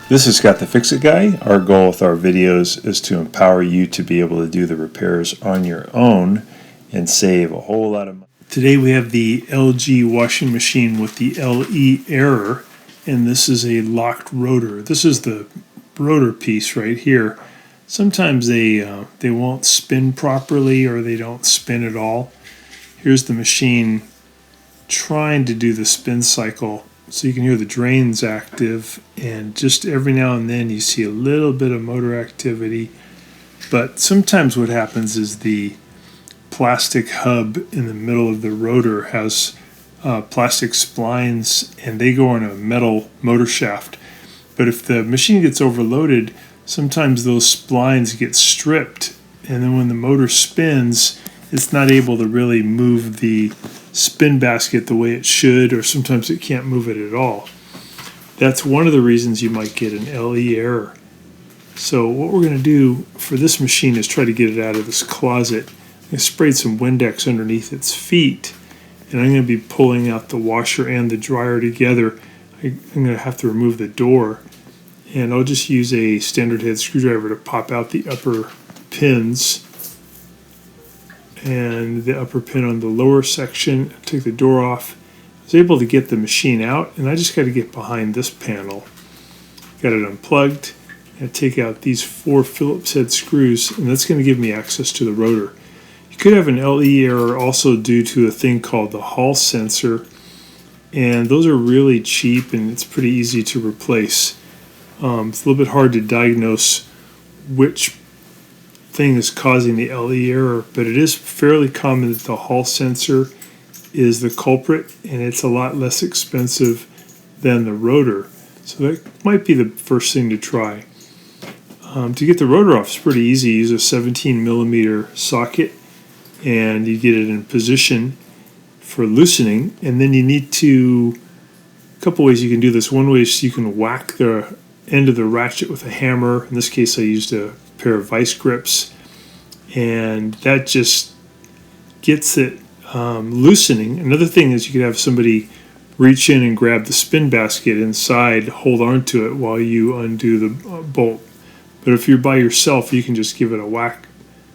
This is Scott the Fix-It Guy. Our goal with our videos is to empower you to be able to do the repairs on your own and save a whole lot of money. Today we have the LG washing machine with the LE error, and this is a locked rotor. This is the rotor piece right here. Sometimes they won't spin properly or they don't spin at all. Here's the machine trying to do the spin cycle. So you can hear the drains active, and just every now and then you see a little bit of motor activity. But sometimes what happens is the plastic hub in the middle of the rotor has plastic splines, and they go on a metal motor shaft. But if the machine gets overloaded, sometimes those splines get stripped, and then when the motor spins, it's not able to really move the spin basket the way it should, or sometimes it can't move it at all. That's one of the reasons you might get an LE error. So what we're going to do for this machine is try to get it out of this closet. I sprayed some Windex underneath its feet, and I'm going to be pulling out the washer and the dryer together. I'm going to have to remove the door, and I'll just use a standard head screwdriver to pop out the upper pins and the upper pin on the lower section, take the door off. I was able to get the machine out, and I just got to get behind this panel. Got it unplugged, and take out these 4 Phillips head screws, and that's going to give me access to the rotor. You could have an LE error also due to a thing called the Hall sensor, and those are really cheap and it's pretty easy to replace. It's a little bit hard to diagnose which thing is causing the LE error, but it is fairly common that the Hall sensor is the culprit, and it's a lot less expensive than the rotor. So that might be the first thing to try. To get the rotor off is pretty easy. Use a 17mm socket, and you get it in position for loosening, and then you need to, a couple ways you can do this. One way is you can whack the end of the ratchet with a hammer. In this case I used a pair of vice grips, and that just gets it loosening. Another thing is you could have somebody reach in and grab the spin basket inside, hold on to it while you undo the bolt. But if you're by yourself, you can just give it a whack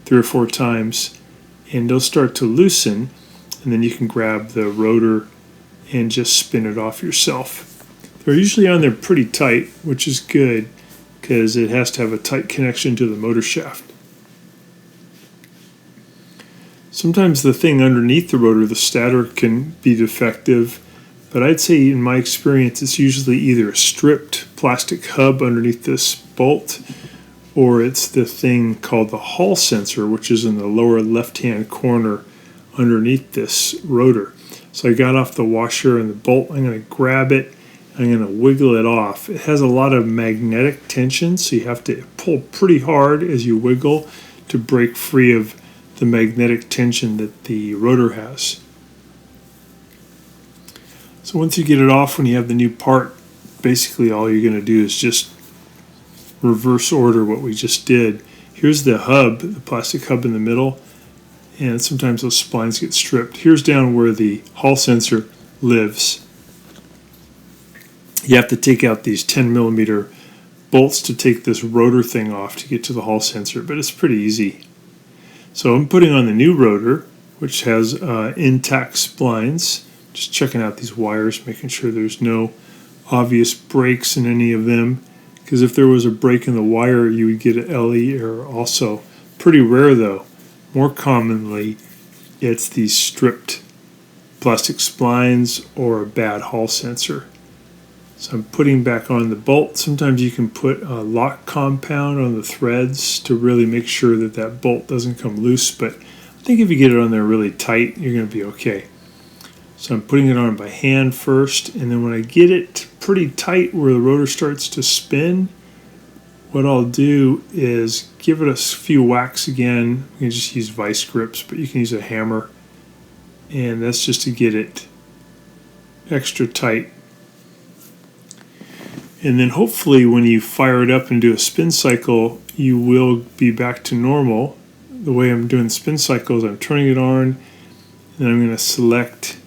3 or 4 times, and they'll start to loosen, and then you can grab the rotor and just spin it off yourself. They're usually on there pretty tight, which is good because it has to have a tight connection to the motor shaft. Sometimes the thing underneath the rotor, the stator, can be defective, but I'd say in my experience it's usually either a stripped plastic hub underneath this bolt, or it's the thing called the Hall sensor, which is in the lower left-hand corner underneath this rotor. So I got off the washer and the bolt. I'm going to grab it. I'm going to wiggle it off. It has a lot of magnetic tension, so you have to pull pretty hard as you wiggle to break free of the magnetic tension that the rotor has. So once you get it off, when you have the new part, basically all you're going to do is just reverse order what we just did. Here's the hub, the plastic hub in the middle, and sometimes those splines get stripped. Here's down where the Hall sensor lives. You have to take out these 10mm bolts to take this rotor thing off to get to the Hall sensor, but it's pretty easy. So I'm putting on the new rotor, which has intact splines. Just checking out these wires, making sure there's no obvious breaks in any of them, because if there was a break in the wire, you would get an LE error also. Pretty rare though. More commonly, it's these stripped plastic splines or a bad Hall sensor. So I'm putting back on the bolt. Sometimes you can put a lock compound on the threads to really make sure that that bolt doesn't come loose, but I think if you get it on there really tight, you're going to be okay. So I'm putting it on by hand first, and then when I get it pretty tight where the rotor starts to spin, what I'll do is give it a few whacks again. You can just use vice grips, but you can use a hammer, and that's just to get it extra tight. And then hopefully when you fire it up and do a spin cycle, you will be back to normal. The way I'm doing spin cycles, I'm turning it on, and I'm going to select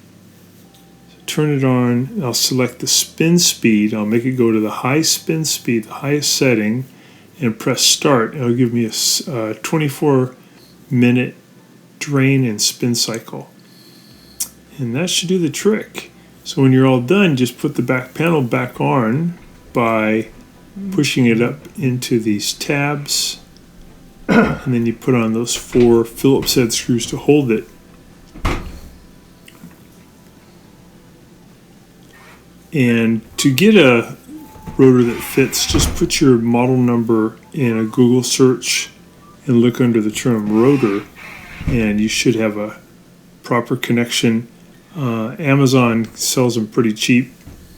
turn it on. I'll select the spin speed. I'll make it go to the high spin speed, the highest setting, and press start. It'll give me a 24-minute drain and spin cycle. And that should do the trick. So when you're all done, just put the back panel back on by pushing it up into these tabs. And then you put on those 4 Phillips head screws to hold it. And to get a rotor that fits, just put your model number in a Google search and look under the term rotor, and you should have a proper connection. Amazon sells them pretty cheap.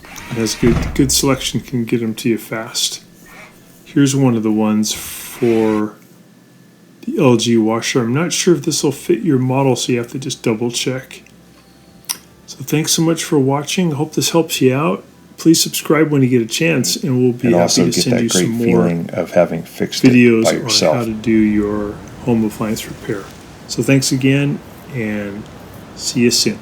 It has good selection, can get them to you fast. Here's one of the ones for the LG washer. I'm not sure if this will fit your model, so you have to just double check. So thanks so much for watching. I hope this helps you out. Please subscribe when you get a chance, and we'll be happy to send you some more of having fixed videos it by yourself. on how to do your home appliance repair. So thanks again, and see you soon.